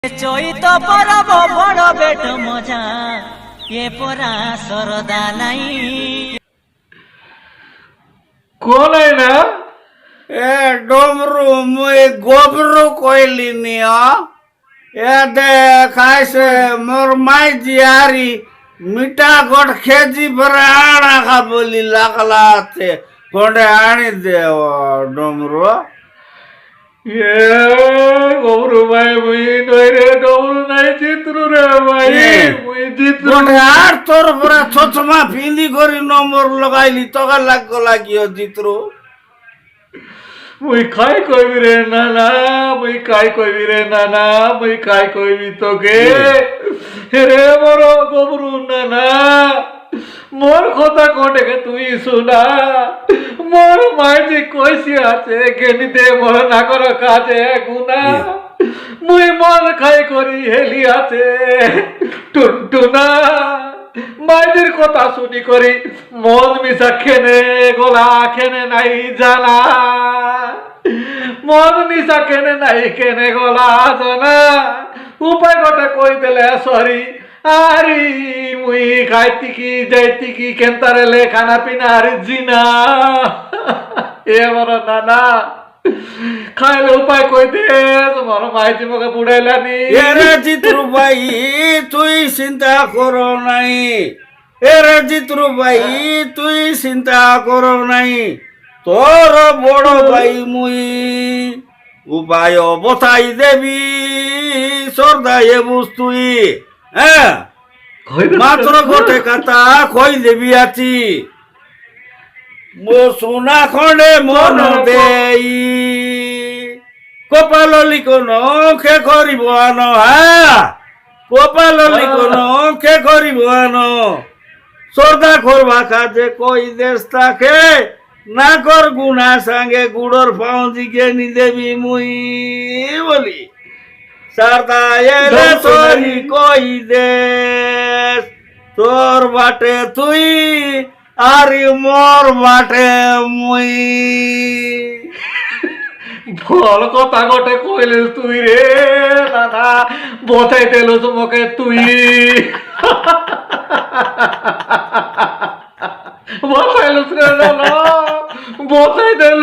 চৈত পরব বড় বেট মজা এ পরা সরদা নাই কোন না এ ডমরু মুই গোবরু কইলিনি এ দে খাইছে মোর মাই জিয়ারি মিঠা গড় খেজি পরে আড়া খা বলি লাগলাতে কোনে আনি দে ডমরু গৌরু ভাই মুই নই রে গৌরু নাই চিত্রু রে ভাই মুই চিত্রু কোনে আর তোর পরে চশমা ফিন্দি করি নম্বর লগাইলি তোকে লাগো লাগিও জিত্রু মুই খাই কইবি রে নানা মুই খাই কইবি রে নানা মুই খাই কইবি তোকে রে মোর গৌরু নানা মোর কথা কোটেকে তুই শুনা মোর মাইজি কইছি আছে গেনিতে মোর না কর কাজে গুনা মুই মন খাই করি হেলি আছে টুনটুনা মাইজির কথা শুনি করি মন মিশা খেনে গোলা খেনে নাই জানা মন মিশা কেনে নাই কেনে গলা জানা উপায় গোটে কই দেলে সরি আরি মুই খাইতি কি যাইতি কি কেনতারে লে খানা পিনা আরি জিনা এ বড় নানা খাইলে উপায় কই দে তোমার মাইতি মোকে বুড়াইলানি এরে জিত্রু ভাই তুই চিন্তা করো নাই এরে জিত্রু ভাই তুই চিন্তা করো নাই তোর বড় ভাই মুই উপায় বতাই দেবি সর্দায়ে বুঝতুই হ্যাঁ মাত্র গোটে কথা কই দেবি আছি মো সোনা খଣ୍ଡে মন দেই কপাল লিখন কে করিব আন হ্যাঁ কপাল লিখন কে করিব আন সর্দা করবা কাজে কই দেশ তাকে না কর গুনা সাঙ্গে গুড়র পাউজিকে নি দেবি মুই বলি সারদা এলে সরি কই দেশ তোর বাটে তুই আরে মোর বাটে মুই ভাল কথা গোটে কইলে তুই রে দাদা বতাই দিল তোমাকে তুই বতাইল রে দাদা বতাই দিল